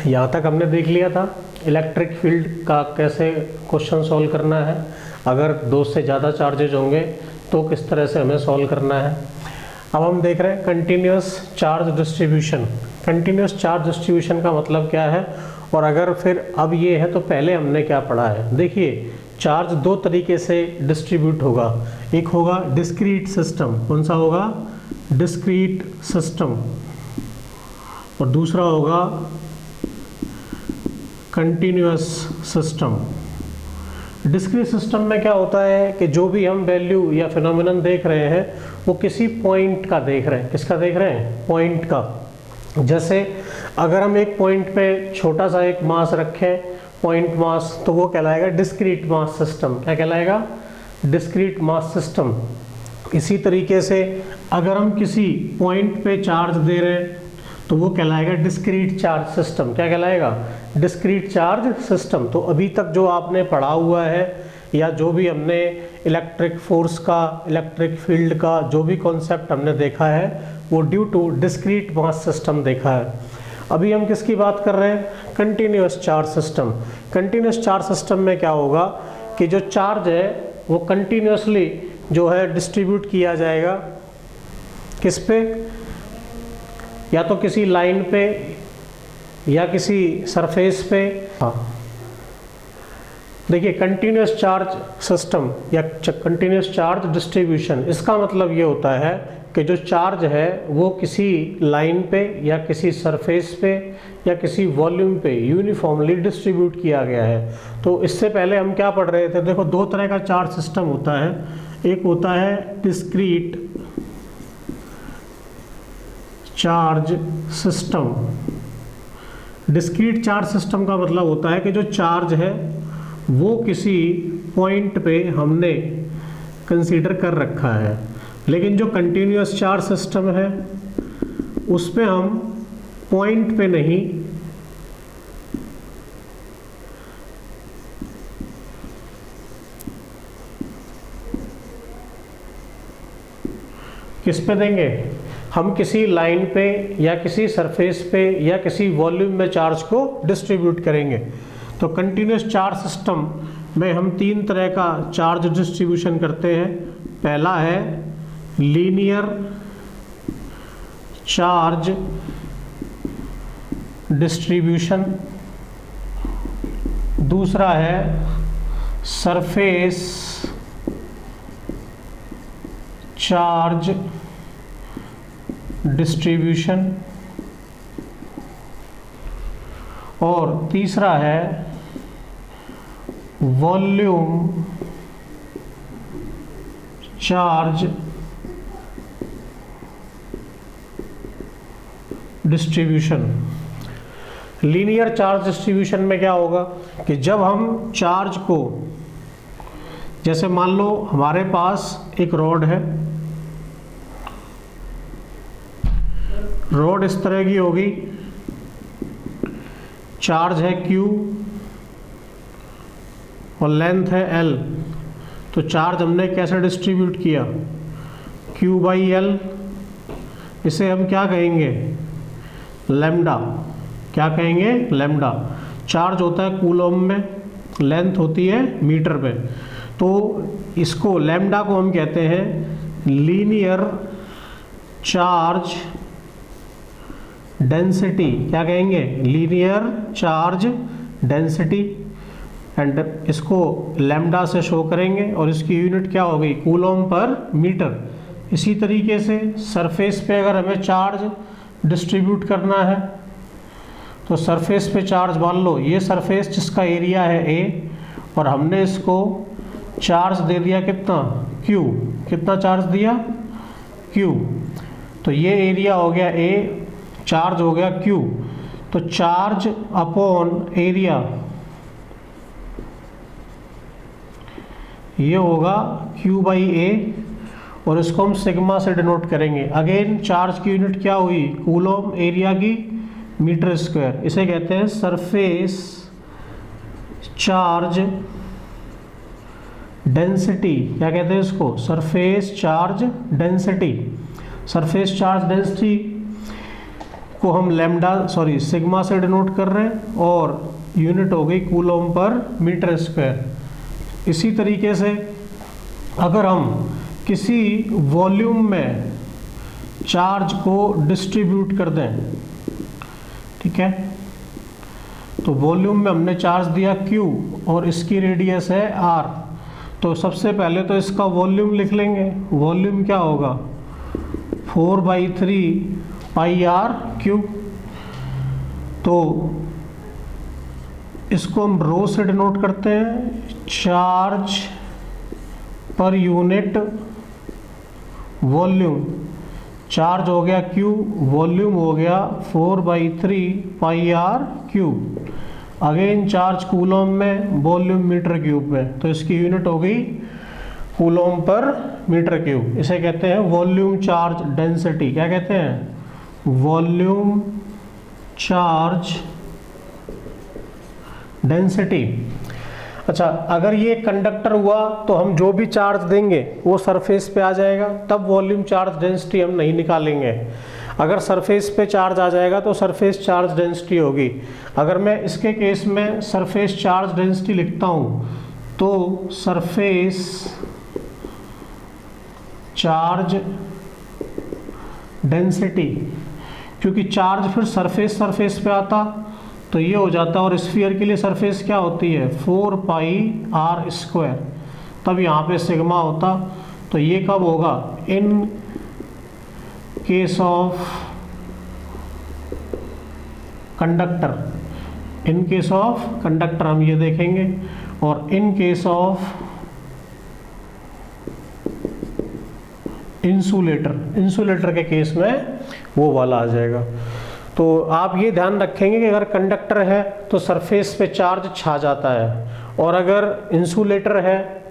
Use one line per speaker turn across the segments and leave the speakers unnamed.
यहाँ तक हमने देख लिया था इलेक्ट्रिक फील्ड का कैसे क्वेश्चन सॉल्व करना है, अगर दो से ज़्यादा चार्जेज होंगे तो किस तरह से हमें सॉल्व करना है। अब हम देख रहे हैं continuous charge distribution. Continuous charge distribution का मतलब क्या है, और अगर फिर अब ये है तो पहले हमने क्या पढ़ा है। देखिए चार्ज दो तरीके से डिस्ट्रीब्यूट होगा, एक होगा डिस्क्रीट सिस्टम, कौन सा होगा, डिस्क्रीट सिस्टम, और दूसरा होगा कंटिन्यूअस सिस्टम। डिस्क्रीट सिस्टम में क्या होता है कि जो भी हम वैल्यू या फिनोमिनन देख रहे हैं वो किसी पॉइंट का देख रहे हैं। किसका देख रहे हैं, पॉइंट का। जैसे अगर हम एक पॉइंट पे छोटा सा एक मास रखें, पॉइंट मास, तो वो कहलाएगा डिस्क्रीट मास सिस्टम। क्या कहलाएगा, डिस्क्रीट मास सिस्टम। इसी तरीके से अगर हम किसी पॉइंट पे चार्ज दे रहे हैं तो वो कहलाएगा डिस्क्रीट चार्ज सिस्टम। क्या कहलाएगा, डिस्क्रीट चार्ज सिस्टम। तो अभी तक जो आपने पढ़ा हुआ है या जो भी हमने इलेक्ट्रिक फोर्स का, इलेक्ट्रिक फील्ड का जो भी कॉन्सेप्ट हमने देखा है वो due to discrete mass system देखा है। अभी हम किसकी बात कर रहे हैं, continuous charge system. Continuous charge system में क्या होगा कि जो चार्ज है वो कंटिन्यूअसली जो है डिस्ट्रीब्यूट किया जाएगा, किस पे, या तो किसी लाइन पे या किसी सरफेस पे। हाँ देखिए कंटिन्यूअस चार्ज सिस्टम या कंटिन्यूअस चार्ज डिस्ट्रीब्यूशन, इसका मतलब ये होता है कि जो चार्ज है वो किसी लाइन पे या किसी सरफेस पे या किसी वॉल्यूम पे यूनिफॉर्मली डिस्ट्रीब्यूट किया गया है। तो इससे पहले हम क्या पढ़ रहे थे, देखो दो तरह का चार्ज सिस्टम होता है, एक होता है discrete charge system. Discrete charge system का मतलब होता है कि जो चार्ज है वो किसी पॉइंट पे हमने कंसीडर कर रखा है, लेकिन जो कंटिन्यूअस चार्ज सिस्टम है उस पे हम पॉइंट पे नहीं, किस पे देंगे, हम किसी लाइन पे या किसी सरफेस पे या किसी वॉल्यूम में चार्ज को डिस्ट्रीब्यूट करेंगे। तो कंटिन्यूअस चार्ज सिस्टम में हम तीन तरह का चार्ज डिस्ट्रीब्यूशन करते हैं। पहला है लीनियर चार्ज डिस्ट्रीब्यूशन, दूसरा है सरफेस चार्ज डिस्ट्रीब्यूशन, और तीसरा है volume charge distribution. Linear charge distribution में क्या होगा कि जब हम चार्ज को, जैसे मान लो हमारे पास एक रॉड है, रॉड इस तरह की होगी, चार्ज है Q और लेंथ है L। तो चार्ज हमने कैसे डिस्ट्रीब्यूट किया, Q/L, इसे हम क्या कहेंगे, लैम्डा। क्या कहेंगे, लैम्डा। चार्ज होता है कूलम में, लेंथ होती है मीटर पे। तो इसको लैम्डा को हम कहते हैं लीनियर चार्ज डेंसिटी। क्या कहेंगे, लीनियर चार्ज डेंसिटी, एंड इसको लैम्डा से शो करेंगे और इसकी यूनिट क्या होगी, कूलम पर मीटर। इसी तरीके से सरफेस पे अगर हमें चार्ज डिस्ट्रीब्यूट करना है तो सरफेस पे चार्ज, मान लो ये सरफेस जिसका एरिया है A और हमने इसको चार्ज दे दिया कितना, Q। कितना चार्ज दिया, Q। तो ये एरिया हो गया A, चार्ज हो गया Q। तो चार्ज अपॉन एरिया ये होगा Q/A, और इसको हम सिग्मा से डिनोट करेंगे। अगेन चार्ज की यूनिट क्या हुई, कूलम, एरिया की मीटर स्क्वायर। इसे कहते हैं सरफेस चार्ज डेंसिटी। क्या कहते हैं इसको, surface charge density. Surface charge density को हम सिग्मा से डिनोट कर रहे हैं और यूनिट हो गई कूलम पर मीटर स्क्वायर। इसी तरीके से अगर हम किसी वॉल्यूम में चार्ज को डिस्ट्रीब्यूट कर दें, ठीक है, तो वॉल्यूम में हमने चार्ज दिया Q और इसकी रेडियस है R, तो सबसे पहले तो इसका वॉल्यूम लिख लेंगे। वॉल्यूम क्या होगा 4/3 πr3। तो इसको हम रो से डिनोट करते हैं, charge per unit volume. Charge हो गया Q, वॉल्यूम हो गया 4/3 πr3। अगेन चार्ज कूलम में, वॉल्यूम मीटर क्यूब में, तो इसकी यूनिट हो गई कूलम पर मीटर क्यूब। इसे कहते हैं वॉल्यूम चार्ज डेंसिटी। क्या कहते हैं? Volume charge density. अच्छा, अगर ये कंडक्टर हुआ तो हम जो भी चार्ज देंगे वो सरफेस पे आ जाएगा, तब वॉल्यूम चार्ज डेंसिटी हम नहीं निकालेंगे। अगर सरफेस पे चार्ज आ जाएगा तो सरफेस चार्ज डेंसिटी होगी। अगर मैं इसके केस में सरफेस चार्ज डेंसिटी लिखता हूँ तो सरफेस चार्ज डेंसिटी, क्योंकि चार्ज फिर सरफेस पे आता तो ये हो जाता, और स्फीयर के लिए सरफेस क्या होती है 4πr²। तब यहाँ पे सिग्मा होता। तो ये कब होगा? In case of conductor. In case of conductor हम ये देखेंगे, और इन केस ऑफ इंसुलेटर के केस में वो वाला आ जाएगा। तो आप ये ध्यान रखेंगे कि अगर कंडक्टर है तो सरफेस पे चार्ज छा जाता है, और अगर इंसुलेटर है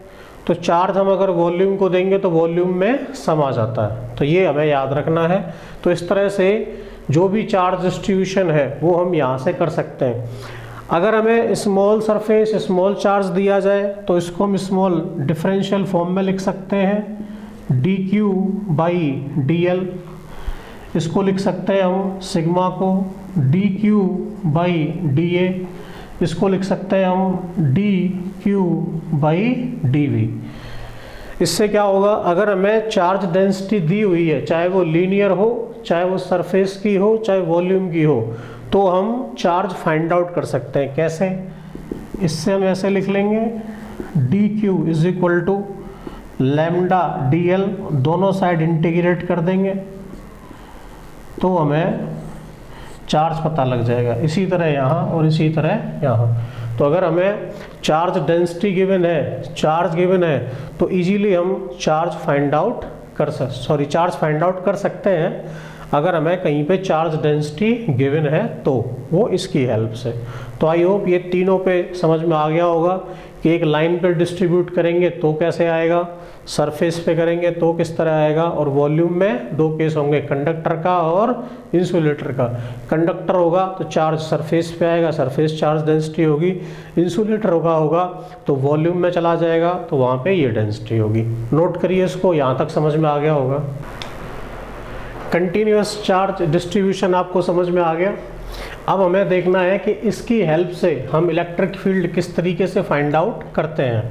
तो चार्ज हम अगर वॉल्यूम को देंगे तो वॉल्यूम में समा जाता है। तो ये हमें याद रखना है। तो इस तरह से जो भी चार्ज डिस्ट्रीब्यूशन है वो हम यहाँ से कर सकते हैं। अगर हमें स्मॉल सरफेस स्मॉल चार्ज दिया जाए तो इसको हम स्मॉल डिफरेंशियल फॉर्म में लिख सकते हैं, dQ/dl। इसको लिख सकते हैं हम सिग्मा को dQ/dA। इसको लिख सकते हैं हम dQ/dV। इससे क्या होगा, अगर हमें चार्ज डेंसिटी दी हुई है, चाहे वो लीनियर हो, चाहे वो सरफेस की हो, चाहे वॉल्यूम की हो, तो हम चार्ज फाइंड आउट कर सकते हैं। कैसे? इससे हम ऐसे लिख लेंगे dQ = λdl, दोनों साइड इंटीग्रेट कर देंगे तो हमें चार्ज पता लग जाएगा। इसी तरह यहाँ और इसी तरह यहाँ। तो अगर हमें चार्ज डेंसिटी गिवन है, चार्ज गिवन है, तो इजीली हम चार्ज फाइंड आउट कर सकते हैं। अगर हमें कहीं पे चार्ज डेंसिटी गिवन है तो वो इसकी हेल्प से। तो आई होप ये तीनों पे समझ में आ गया होगा कि एक लाइन पर डिस्ट्रीब्यूट करेंगे तो कैसे आएगा, सरफेस पे करेंगे तो किस तरह आएगा, और वॉल्यूम में दो केस होंगे, कंडक्टर का और इंसुलेटर का। कंडक्टर होगा तो चार्ज सरफेस पे आएगा, सरफेस चार्ज डेंसिटी होगी। इंसुलेटर होगा तो वॉल्यूम में चला जाएगा तो वहाँ पे ये डेंसिटी होगी। नोट करिए इसको, यहाँ तक समझ में आ गया होगा। कंटिन्यूअस चार्ज डिस्ट्रीब्यूशन आपको समझ में आ गया। अब हमें देखना है कि इसकी हेल्प से हम इलेक्ट्रिक फील्ड किस तरीके से फाइंड आउट करते हैं।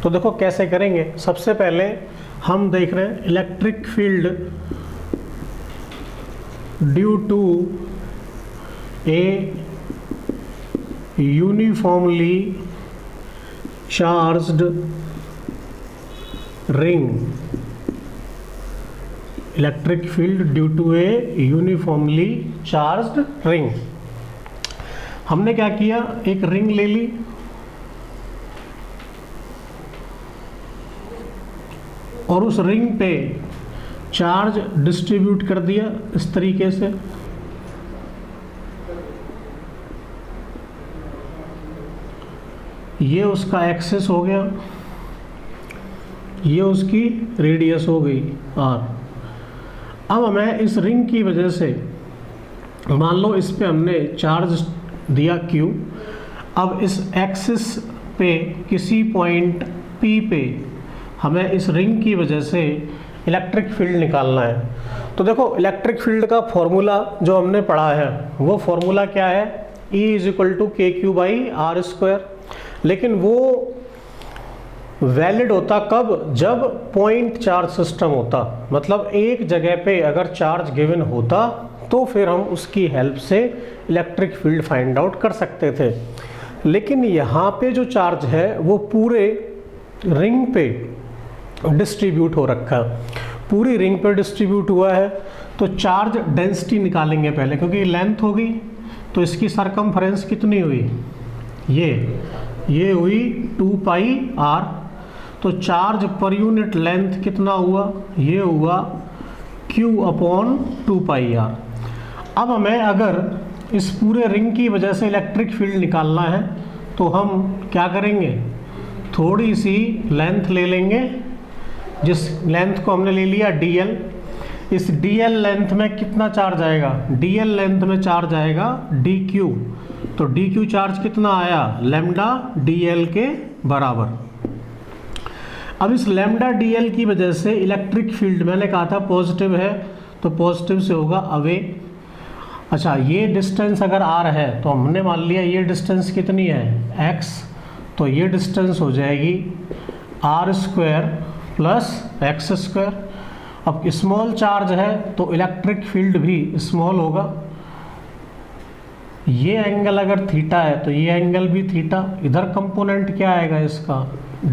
तो देखो कैसे करेंगे। सबसे पहले हम देख रहे हैं electric field due to a uniformly charged ring. Electric field due to a uniformly charged ring. हमने क्या किया, एक रिंग ले ली और उस रिंग पे चार्ज डिस्ट्रीब्यूट कर दिया इस तरीके से। ये उसका एक्सेस हो गया, ये उसकी रेडियस हो गई r। अब हमें इस रिंग की वजह से, मान लो इस पे हमने चार्ज दिया Q, अब इस एक्सिस पे किसी पॉइंट P पे हमें इस रिंग की वजह से इलेक्ट्रिक फील्ड निकालना है। तो देखो इलेक्ट्रिक फील्ड का फॉर्मूला जो हमने पढ़ा है वो फॉर्मूला क्या है, E = kq/r²। लेकिन वो वैलिड होता कब, जब पॉइंट चार्ज सिस्टम होता, मतलब एक जगह पे अगर चार्ज गिवन होता तो फिर हम उसकी हेल्प से इलेक्ट्रिक फील्ड फाइंड आउट कर सकते थे। लेकिन यहाँ पे जो चार्ज है वो पूरे रिंग पे डिस्ट्रीब्यूट हो रखा है, पूरी रिंग पे डिस्ट्रीब्यूट हुआ है। तो चार्ज डेंसिटी निकालेंगे पहले, क्योंकि लेंथ होगी तो इसकी सरकमफ्रेंस कितनी हुई, ये हुई 2πr। तो चार्ज पर यूनिट लेंथ कितना हुआ, ये हुआ Q/2πr। अब हमें अगर इस पूरे रिंग की वजह से इलेक्ट्रिक फील्ड निकालना है तो हम क्या करेंगे, थोड़ी सी लेंथ ले लेंगे, जिस लेंथ को हमने ले लिया dl। इस dl लेंथ में कितना चार्ज आएगा, dl लेंथ में चार्ज आएगा dq। तो dq चार्ज कितना आया, लैम्डा dl के बराबर। अब इस लैम्डा dl की वजह से इलेक्ट्रिक फील्ड, मैंने कहा था पॉजिटिव है तो पॉजिटिव से होगा अवे। अच्छा, ये डिस्टेंस अगर r है तो हमने मान लिया ये डिस्टेंस कितनी है x, तो ये डिस्टेंस हो जाएगी r² + x²। अब स्मॉल चार्ज है तो इलेक्ट्रिक फील्ड भी स्मॉल होगा। ये एंगल अगर थीटा है तो ये एंगल भी थीटा। इधर कंपोनेंट क्या आएगा इसका,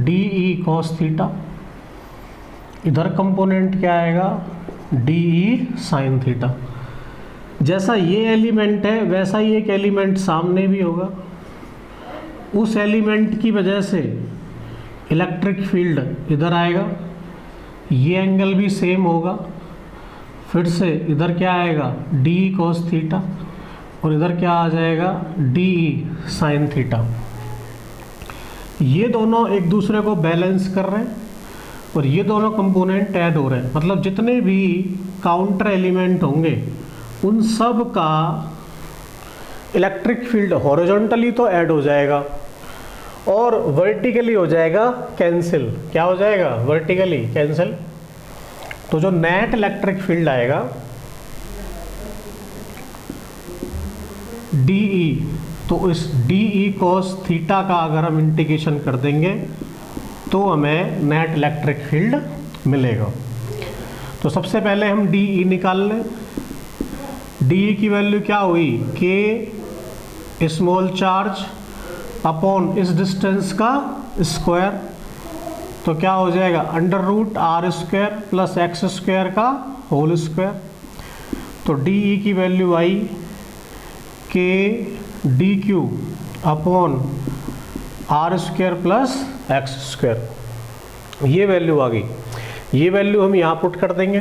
DE cos थीटा। इधर कंपोनेंट क्या आएगा, DE sin थीटा। जैसा ये एलिमेंट है वैसा ही एक एलिमेंट सामने भी होगा, उस एलिमेंट की वजह से इलेक्ट्रिक फील्ड इधर आएगा, ये एंगल भी सेम होगा। फिर से इधर क्या आएगा, DE cos थीटा, और इधर क्या आ जाएगा, DE sin थीटा। ये दोनों एक दूसरे को बैलेंस कर रहे हैं और ये दोनों कंपोनेंट ऐड हो रहे हैं। मतलब जितने भी काउंटर एलिमेंट होंगे उन सब का इलेक्ट्रिक फील्ड हॉरिजॉन्टली तो ऐड हो जाएगा और वर्टिकली हो जाएगा कैंसिल। क्या हो जाएगा, वर्टिकली कैंसिल। तो जो नेट इलेक्ट्रिक फील्ड आएगा DE, तो इस DE cos थीटा का अगर हम इंटीग्रेशन कर देंगे तो हमें नेट इलेक्ट्रिक फील्ड मिलेगा। तो सबसे पहले हम DE निकाल लें। DE की वैल्यू क्या हुई, K स्मॉल चार्ज अपॉन इस डिस्टेंस का स्क्वायर। तो क्या हो जाएगा, √r² + x² का होल स्क्वायर। तो DE की वैल्यू आई K dq upon r² + x²। ये वैल्यू आ गई, ये वैल्यू हम यहाँ पुट कर देंगे।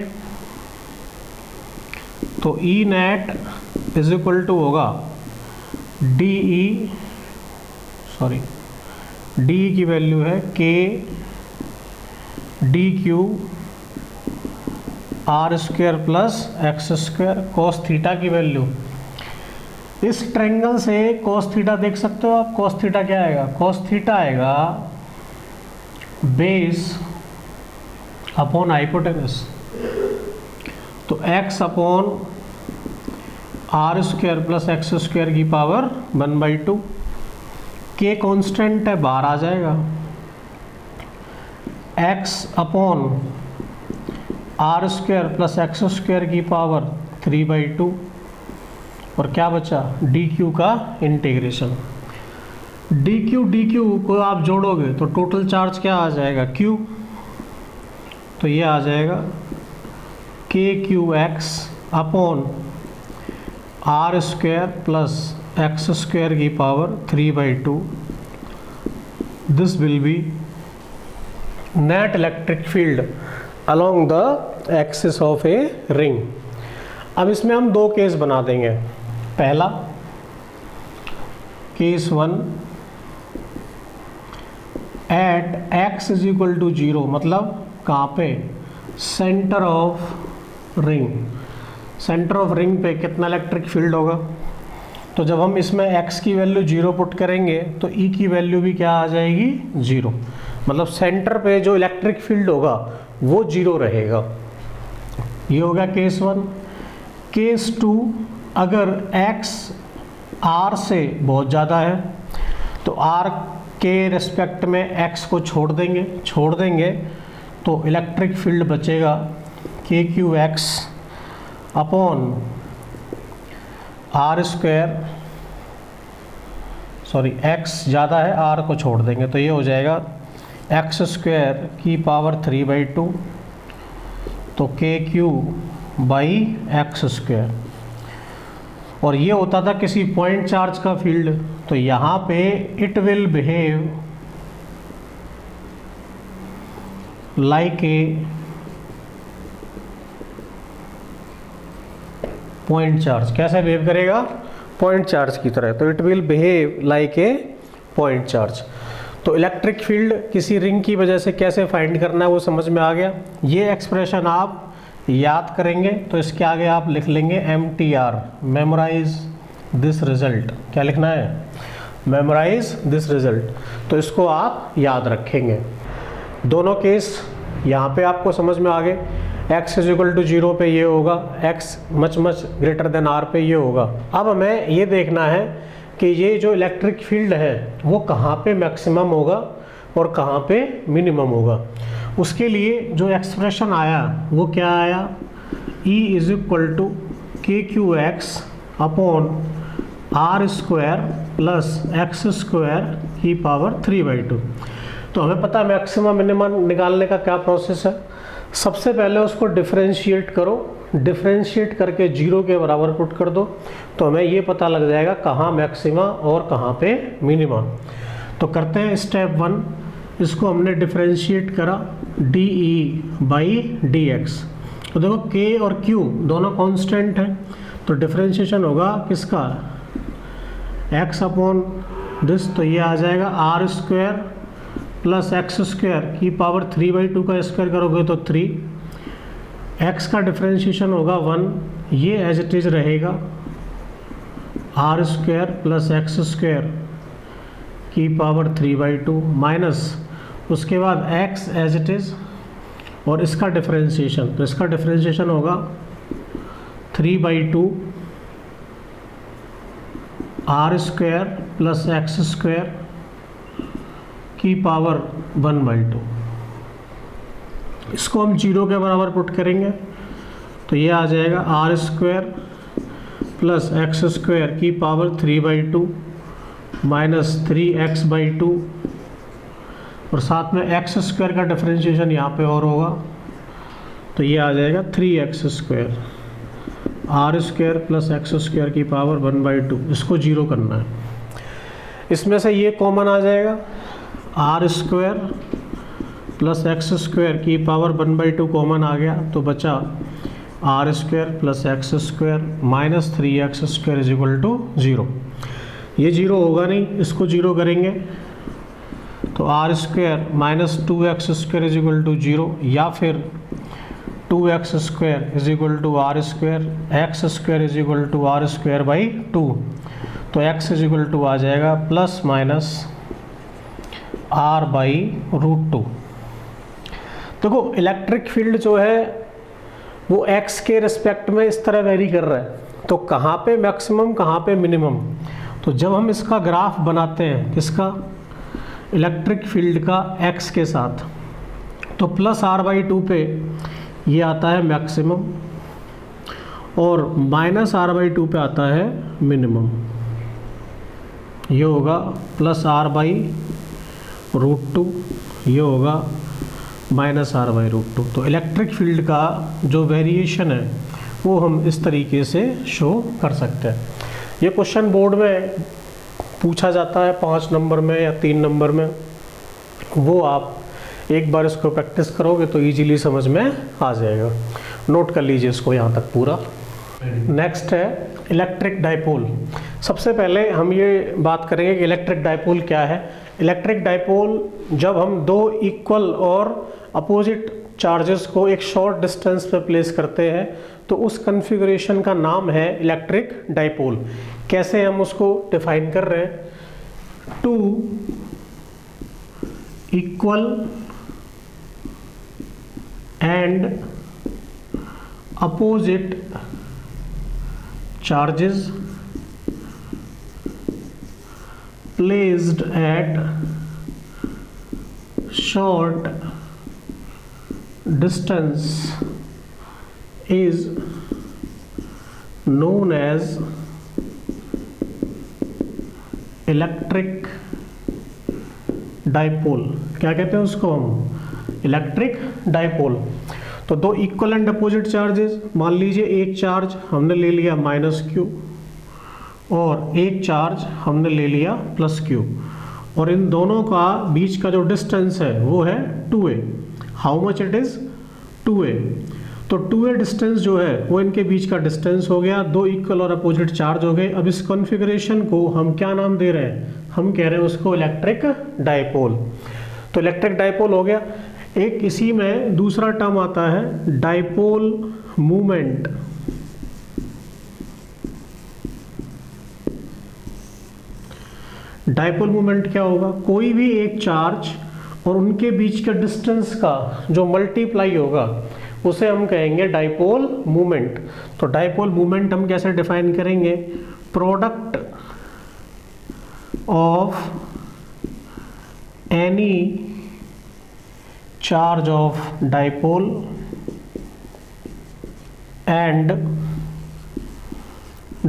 तो E नेट = होगा DE की वैल्यू है K dq r² + x²। cos theta की वैल्यू, इस ट्रायंगल से cos थीटा देख सकते हो आप। cos थीटा क्या आएगा, cos थीटा आएगा बेस अपॉन हाइपोटेनस। तो x अपॉन r² + x² की पावर 1/2। K कांस्टेंट है, बाहर आ जाएगा। x अपॉन r² + x² की पावर 3/2। और क्या बचा, dq का इंटीग्रेशन। dq को आप जोड़ोगे तो टोटल चार्ज क्या आ जाएगा, q। तो ये आ जाएगा kqx अपॉन r² + x² की power 3/2। This will be net electric field along the axis of a ring. अब इसमें हम दो केस बना देंगे। पहला केस 1, एट x = 0, मतलब कहाँ पे, centre of ring. Centre of ring पे कितना इलेक्ट्रिक फील्ड होगा। तो जब हम इसमें x की वैल्यू 0 पुट करेंगे तो E की वैल्यू भी क्या आ जाएगी, 0। मतलब सेंटर पे जो इलेक्ट्रिक फील्ड होगा वो 0 रहेगा। ये हो गया केस 1। केस 2, अगर x r से बहुत ज़्यादा है तो r के रिस्पेक्ट में x को छोड़ देंगे तो इलेक्ट्रिक फील्ड बचेगा KQX upon r square, sorry x ज़्यादा है r को छोड़ देंगे तो ये हो जाएगा x स्क्वायर की पावर 3/2 तो KQ बाई x स्क्वायर। और ये होता था किसी पॉइंट चार्ज का फील्ड, तो यहाँ पे it will behave like a point charge. कैसे बिहेव करेगा? पॉइंट चार्ज की तरह। तो it will behave like a point charge. तो इलेक्ट्रिक फील्ड किसी रिंग की वजह से कैसे फाइंड करना है वो समझ में आ गया। ये एक्सप्रेशन आप याद करेंगे तो इसके आगे आप लिख लेंगे MTR, मेमोराइज दिस रिजल्ट। क्या लिखना है? Memorise this result. तो इसको आप याद रखेंगे। दोनों केस यहाँ पे आपको समझ में आ गए। x = 0 पे ये होगा, x much greater then r पे ये होगा। अब हमें ये देखना है कि ये जो इलेक्ट्रिक फील्ड है वो कहाँ पे मैक्सिमम होगा और कहाँ पे मिनिमम होगा। उसके लिए जो एक्सप्रेशन आया वो क्या आया? E = KQX upon r square plus x square की पावर 3/2। तो हमें पता है मैक्सिमम मिनिमम निकालने का क्या प्रोसेस है। सबसे पहले उसको डिफरेंशिएट करो, डिफरेंशिएट करके 0 के बराबर पुट कर दो तो हमें ये पता लग जाएगा कहाँ मैक्सिमा और कहाँ पे मिनिमा। तो करते हैं स्टेप 1। इसको हमने डिफरेंशिएट करा DE बाई DX। तो देखो K और Q दोनों कांस्टेंट हैं तो डिफरेंशिएशन होगा किसका? x अपॉन दिस, तो ये आ जाएगा r square plus x square की पावर 3/2 का स्क्वायर करोगे तो 3। x का डिफरेंशिएशन होगा 1, ये एज इट इज रहेगा r square plus x square की पावर 3/2 माइनस उसके बाद x एज इट इज और इसका डिफरेंशिएशन, तो इसका डिफरेंशिएशन होगा 3/2 r square plus x square की पावर 1/2। इसको हम 0 के बराबर पुट करेंगे तो ये आ जाएगा r square plus x square की पावर 3/2 माइनस 3x/2 और साथ में x स्क्वायर का डिफरेंशिएशन यहाँ पे और होगा तो ये आ जाएगा 3x square r square plus x square की पावर 1/2। इसको 0 करना है। इसमें से ये कॉमन आ जाएगा, r square plus x square की पावर 1/2 कॉमन आ गया तो बचा r square plus x square minus 3x square = 0। ये 0 होगा नहीं, इसको 0 करेंगे तो r square minus 2x square = 0 या फिर 2x square = r square, x square = r square by 2। तो x = आ जाएगा प्लस माइनस r/√2। देखो इलेक्ट्रिक फील्ड जो है वो x के रिस्पेक्ट में इस तरह वेरी कर रहा है तो कहाँ पे मैक्सिमम कहाँ पे मिनिमम। तो जब हम इसका ग्राफ बनाते हैं किसका? इलेक्ट्रिक फील्ड का x के साथ, तो प्लस r/2 पे ये आता है मैक्सिमम और माइनस r/2 पे आता है मिनिमम। ये होगा प्लस r/√2, ये होगा माइनस r/√2। तो इलेक्ट्रिक फील्ड का जो वेरिएशन है वो हम इस तरीके से शो कर सकते हैं। ये क्वेश्चन बोर्ड में पूछा जाता है 5 नंबर में या 3 नंबर में, वो आप एक बार इसको प्रैक्टिस करोगे तो इजीली समझ में आ जाएगा। नोट कर लीजिए इसको यहाँ तक पूरा। नेक्स्ट है इलेक्ट्रिक डाइपोल। सबसे पहले हम ये बात करेंगे कि इलेक्ट्रिक डाइपोल क्या है। इलेक्ट्रिक डाइपोल जब हम दो इक्वल और अपोजिट चार्जेस को एक शॉर्ट डिस्टेंस पे प्लेस करते हैं तो उस कॉन्फ़िगरेशन का नाम है इलेक्ट्रिक डाइपोल। कैसे हम उसको डिफाइन कर रहे हैं? 2 equal and opposite charges placed at short distance is known as electric dipole. क्या कहते हैं उसको हम? Electric dipole. तो दो इक्वल एंड अपोजिट चार्जेस, मान लीजिए एक चार्ज हमने ले लिया -q और एक चार्ज हमने ले लिया +q, और इन दोनों का बीच का जो डिस्टेंस है वो है 2a। How much it is? 2a। तो 2a डिस्टेंस जो है वो इनके बीच का डिस्टेंस हो गया, दो इक्वल और अपोजिट चार्ज हो गए। अब इस कॉन्फ़िगरेशन को हम क्या नाम दे रहे हैं? हम कह रहे हैं उसको इलेक्ट्रिक डाइपोल। तो इलेक्ट्रिक डाइपोल हो गया। एक इसी में दूसरा टर्म आता है डाइपोल मूवमेंट। डाइपोल मूवमेंट क्या होगा? कोई भी एक चार्ज और उनके बीच के डिस्टेंस का जो मल्टीप्लाई होगा उसे हम कहेंगे डाइपोल मूवमेंट। तो डाइपोल मूवमेंट हम कैसे डिफाइन करेंगे? Product of any charge of dipole and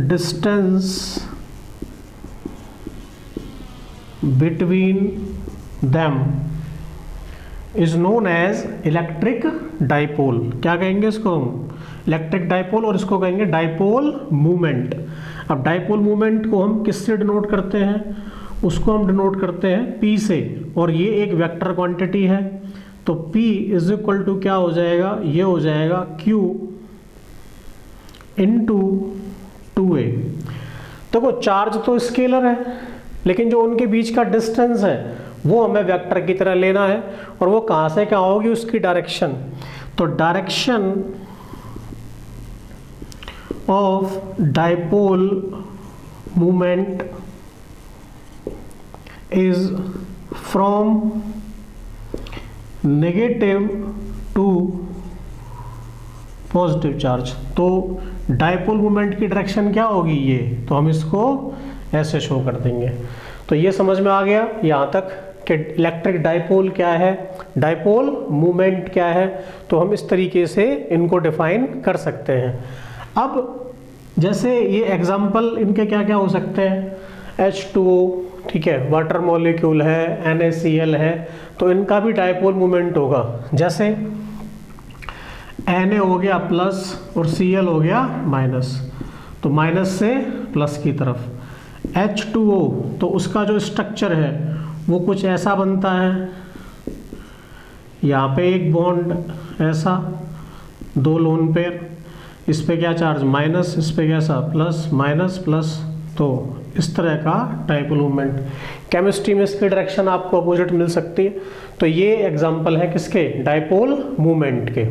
distance between them is known as electric dipole. क्या कहेंगे इसको हम? इलेक्ट्रिक डाइपोल, और इसको कहेंगे डाइपोल मूवमेंट। अब डाइपोल मूवमेंट को हम किससे डिनोट करते हैं? उसको हम डिनोट करते हैं P से, और ये एक वेक्टर क्वांटिटी है। तो P इज इक्वल टू क्या हो जाएगा? ये हो जाएगा Q इंटू 2a। देखो चार्ज तो स्केलर है, लेकिन जो उनके बीच का डिस्टेंस है वो हमें वेक्टर की तरह लेना है, और वो कहाँ से कहाँ होगी? उसकी डायरेक्शन। तो direction of dipole movement is from negative to positive charge. तो डाइपोल मूवमेंट की डायरेक्शन क्या होगी? ये तो हम इसको ऐसे शो कर देंगे। तो ये समझ में आ गया यहाँ तक कि इलेक्ट्रिक डाइपोल क्या है, डाइपोल मूवमेंट क्या है। तो हम इस तरीके से इनको डिफाइन कर सकते हैं। अब जैसे ये एग्जाम्पल इनके क्या क्या हो सकते हैं? H2O, ठीक है, वाटर मॉलिक्यूल है, NaCl है, तो इनका भी डाइपोल मूवमेंट होगा। जैसे Na हो गया प्लस और Cl हो गया माइनस, तो माइनस से प्लस की तरफ। H2O तो उसका जो स्ट्रक्चर है वो कुछ ऐसा बनता है, यहाँ पे एक बॉन्ड ऐसा, दो लोन पेयर, इस पे क्या चार्ज माइनस, इस पे कैसा प्लस माइनस प्लस। तो इस तरह का डाइपोल मूवमेंट। केमिस्ट्री में इसकी डायरेक्शन आपको अपोजिट मिल सकती है। तो ये एग्जांपल है किसके? डाइपोल मूवमेंट के।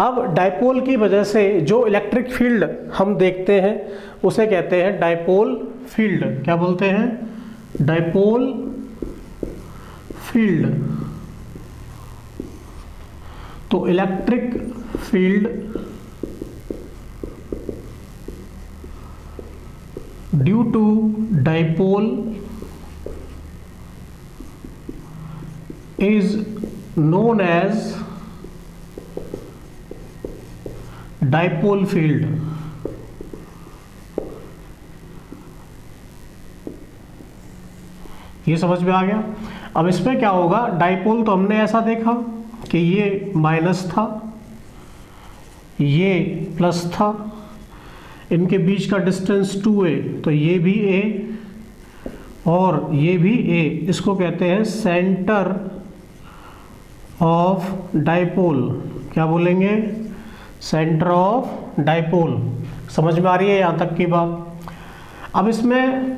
अब डाइपोल की वजह से जो इलेक्ट्रिक फील्ड हम देखते हैं उसे कहते हैं डाइपोल फील्ड। क्या बोलते हैं? Dipole field. तो electric field due to dipole is known as dipole field. ये समझ में आ गया। अब इसमें क्या होगा? डाइपोल तो हमने ऐसा देखा कि ये माइनस था, ये प्लस था, इनके बीच का डिस्टेंस 2a, तो ये भी a और ये भी a। इसको कहते हैं सेंटर ऑफ डाइपोल। क्या बोलेंगे? Centre of dipole. समझ में आ रही है यहाँ तक की बात? अब इसमें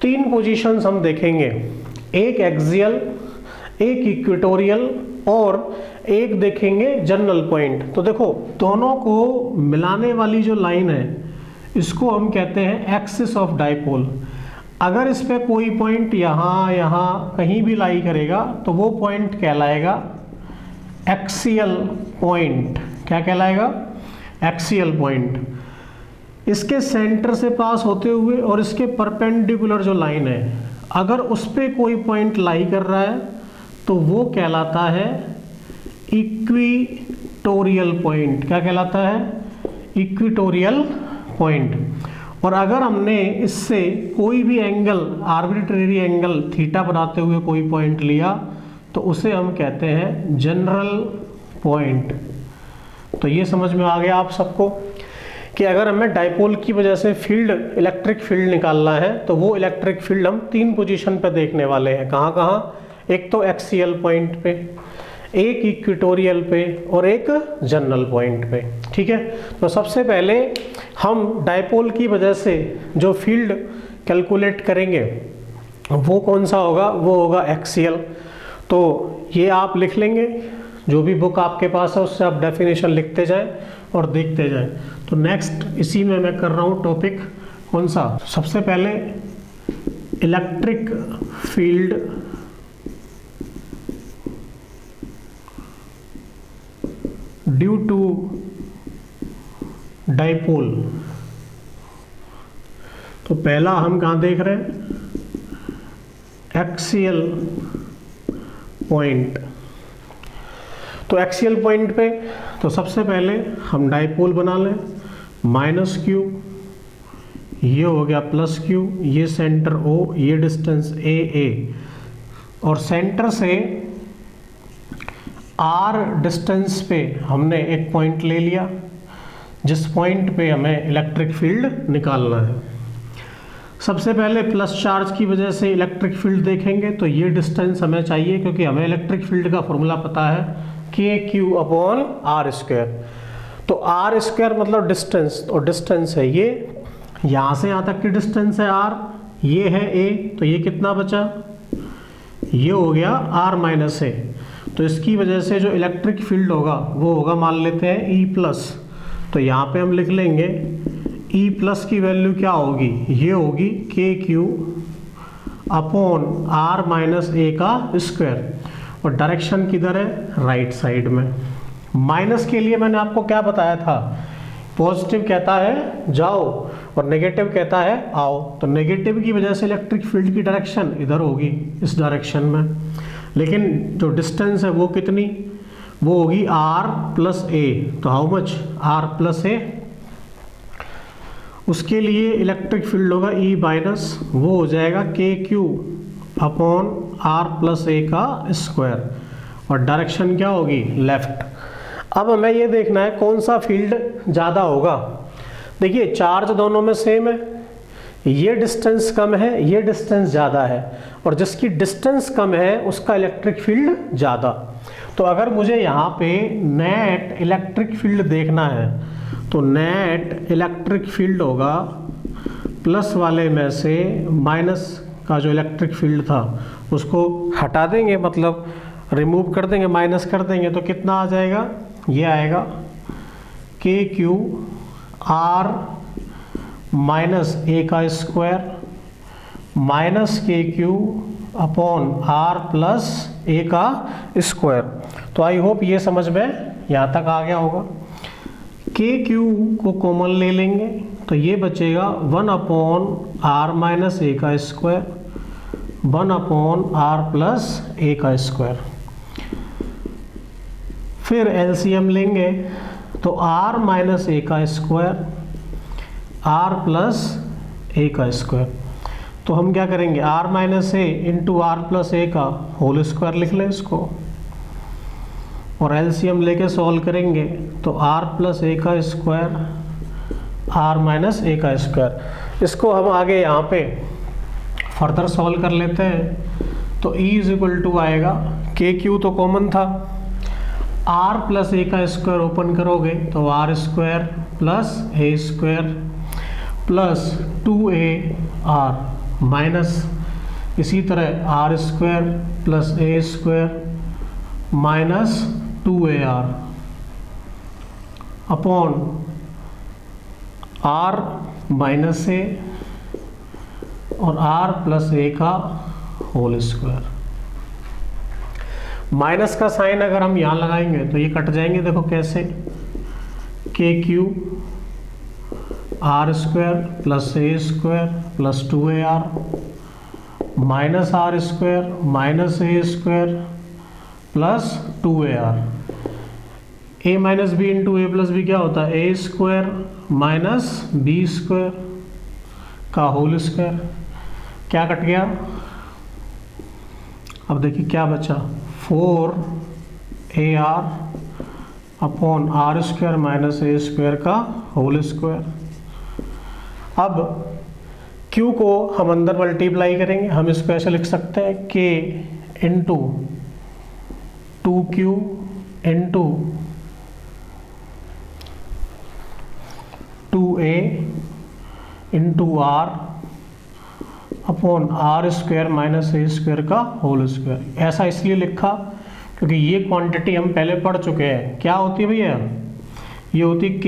तीन पोजीशंस हम देखेंगे, एक एक्सियल, एक इक्वेटोरियल और एक देखेंगे जनरल पॉइंट। तो देखो दोनों को मिलाने वाली जो लाइन है इसको हम कहते हैं एक्सिस ऑफ डाइपोल। अगर इस पे कोई पॉइंट यहाँ यहाँ कहीं भी लाई करेगा तो वो पॉइंट कहलाएगा एक्सियल पॉइंट, क्या कहलाएगा? Axial point. इसके सेंटर से पास होते हुए और इसके परपेंडिकुलर जो लाइन है, अगर उस पे कोई पॉइंट लाई कर रहा है तो वो कहलाता है इक्विटोरियल पॉइंट। क्या कहलाता है? Equatorial point. और अगर हमने इससे कोई भी एंगल, आर्बिट्रेरी एंगल थीटा बनाते हुए कोई पॉइंट लिया तो उसे हम कहते हैं जनरल पॉइंट। तो ये समझ में आ गया आप सबको कि अगर हमें डाइपोल की वजह से फील्ड, इलेक्ट्रिक फील्ड निकालना है तो वो इलेक्ट्रिक फील्ड हम 3 पोजीशन पे देखने वाले हैं। कहाँ कहाँ? एक तो एक्सियल पॉइंट पे, एक इक्वेटोरियल पे और एक जनरल पॉइंट पे। ठीक है, तो सबसे पहले हम डाइपोल की वजह से जो फील्ड कैलकुलेट करेंगे वो कौन सा होगा? वो होगा एक्सियल। तो ये आप लिख लेंगे, जो भी बुक आपके पास है उससे आप डेफिनेशन लिखते जाएं और देखते जाएं। तो नेक्स्ट इसी में मैं कर रहा हूँ टॉपिक कौन सा? सबसे पहले electric field due to dipole. तो पहला हम कहाँ देख रहे हैं? Axial point. तो एक्सियल पॉइंट पे तो सबसे पहले हम डाइपोल बना लें। माइनस क्यू, ये हो गया प्लस क्यू, ये सेंटर ओ, ये डिस्टेंस ए, और सेंटर से आर डिस्टेंस पे हमने एक पॉइंट ले लिया जिस पॉइंट पे हमें इलेक्ट्रिक फील्ड निकालना है। सबसे पहले प्लस चार्ज की वजह से इलेक्ट्रिक फील्ड देखेंगे तो ये डिस्टेंस हमें चाहिए, क्योंकि हमें इलेक्ट्रिक फील्ड का फॉर्मूला पता है के क्यू अपॉन आर स्क्वायर। तो आर स्क्वायर मतलब डिस्टेंस, और डिस्टेंस है ये, यहाँ से यहाँ तक की डिस्टेंस है आर, ये है ए, तो ये कितना बचा? ये हो गया आर माइनस ए। तो इसकी वजह से जो इलेक्ट्रिक फील्ड होगा वो होगा, मान लेते हैं ई प्लस। तो यहाँ पे हम लिख लेंगे ई प्लस की वैल्यू क्या होगी? ये होगी के क्यू अपॉन आर माइनस ए का स्क्वायर। और डायरेक्शन किधर है? राइट साइड में। माइनस के लिए मैंने आपको क्या बताया था? पॉजिटिव कहता है जाओ और नेगेटिव कहता है आओ। तो नेगेटिव की वजह से इलेक्ट्रिक फील्ड की डायरेक्शन इधर होगी, इस डायरेक्शन में। लेकिन जो डिस्टेंस है वो कितनी? वो होगी आर प्लस ए। तो हाउ मच? आर प्लस ए। उसके लिए इलेक्ट्रिक फील्ड होगा ई माइनस, वो हो जाएगा के Q upon are plus A का स्क्वायर, और डायरेक्शन क्या होगी? लेफ्ट। अब हमें ये देखना है कौन सा फील्ड ज़्यादा होगा। देखिए चार्ज दोनों में सेम है, ये डिस्टेंस कम है, ये डिस्टेंस ज़्यादा है, और जिसकी डिस्टेंस कम है उसका इलेक्ट्रिक फील्ड ज़्यादा। तो अगर मुझे यहाँ पे नेट इलेक्ट्रिक फील्ड देखना है तो नेट इलेक्ट्रिक फील्ड होगा प्लस वाले में से माइनस का जो इलेक्ट्रिक फील्ड था उसको हटा देंगे, मतलब रिमूव कर देंगे, माइनस कर देंगे, तो कितना आ जाएगा? ये आएगा के क्यू आर माइनस ए का स्क्वायर माइनस के Q upon are plus A का स्क्वायर। तो आई होप ये समझ में यहाँ तक आ गया होगा। के क्यू को कॉमन ले लेंगे तो ये बचेगा 1 अपॉन आर माइनस ए का square 1 upon are plus A का स्क्वायर। फिर एलसीएम लेंगे तो आर माइनस ए का स्क्वायर आर प्लस ए का स्क्वायर। तो हम क्या करेंगे? R minus A into R plus A का होल स्क्वायर लिख लें इसको, और एलसीएम लेके सॉल्व करेंगे तो आर प्लस ए का स्क्वायर आर माइनस ए का स्क्वायर। इसको हम आगे यहाँ पे फर्दर सॉल्व कर लेते हैं। तो E इज इक्वल टू आएगा, के क्यू तो कॉमन था, आर प्लस ए का स्क्वायर ओपन करोगे तो आर स्क्वायर प्लस ए स्क्वायर प्लस 2AR माइनस इसी तरह R square plus A square minus 2AR upon R minus A और आर प्लस ए का होल स्क्वायर। माइनस का साइन अगर हम यहाँ लगाएंगे तो ये कट जाएंगे, देखो कैसे, K q r square plus A square plus 2ar minus r square minus a square plus 2ar। A minus b into a plus b क्या होता है, a square minus b square का होल स्क्वायर। क्या cut गया, अब देखिए क्या बचा, 4ar upon r square minus a square का होल स्क्वायर। अब Q को हम अंदर मल्टीप्लाई करेंगे, हम इसको ऐसे लिख सकते हैं K into 2Q into 2A into R upon r square minus a square का होल स्क्वायर। ऐसा इसलिए लिखा क्योंकि ये क्वांटिटी हम पहले पढ़ चुके हैं। क्या होती है भैया, ये होती K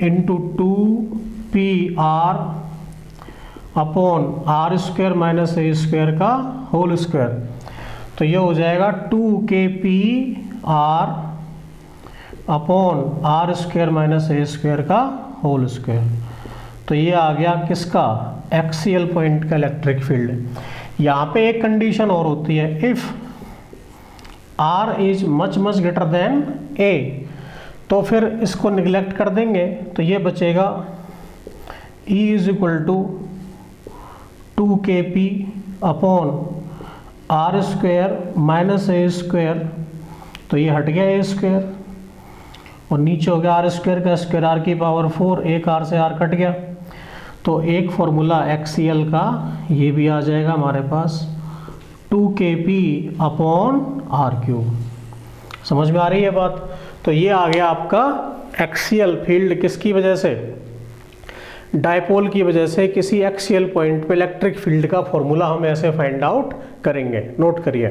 into 2PR upon r square minus a square का होल स्क्वायर। तो ये हो जाएगा 2KPR upon r square minus a square का होल स्क्वायर। तो ये आ गया किसका, एक्सियल पॉइंट का इलेक्ट्रिक फील्ड। यहाँ पे एक कंडीशन और होती है, if R is much much greater than A, तो फिर इसको निगलेक्ट कर देंगे तो ये बचेगा E is equal to 2KP upon r square minus a square. तो ये हट गया ए स्क्वायर और नीचे हो गया आर स्क्वायर का स्क्वायर आर की पावर 4, एक आर से आर कट गया। तो एक फॉर्मूला एक्सीएल का ये भी आ जाएगा हमारे पास, 2KP अपॉन आर क्यूब। समझ में आ रही है बात। तो ये आ गया आपका एक्सियल फील्ड, किसकी वजह से, डायपोल की वजह से किसी एक्सियल पॉइंट पे इलेक्ट्रिक फील्ड का फॉर्मूला हम ऐसे फाइंड आउट करेंगे। नोट करिए।